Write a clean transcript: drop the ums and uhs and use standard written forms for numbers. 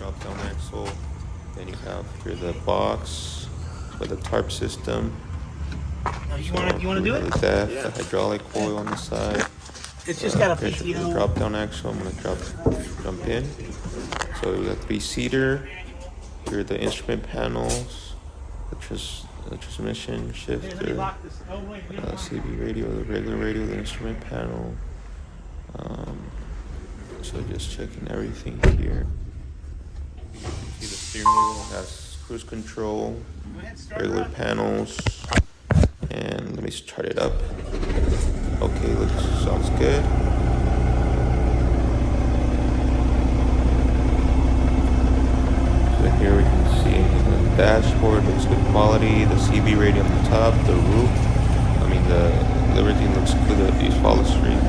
drop-down axle. Then you have here the box with the tarp system. You want to do it? The DEF, the hydraulic coil on the side. It's just got a Pressure for the PTO. drop-down axle. I'm gonna jump in. So we got 3-seater. Here are the instrument panels, the transmission shifter, CB radio, the regular radio, the instrument panel. So just checking everything here. You can see the steering wheel has cruise control, regular panels, and let me start it up. Okay, sounds good. So here we can see the dashboard looks good quality, the CB radio on the top, the roof. I mean everything looks good. These follow street.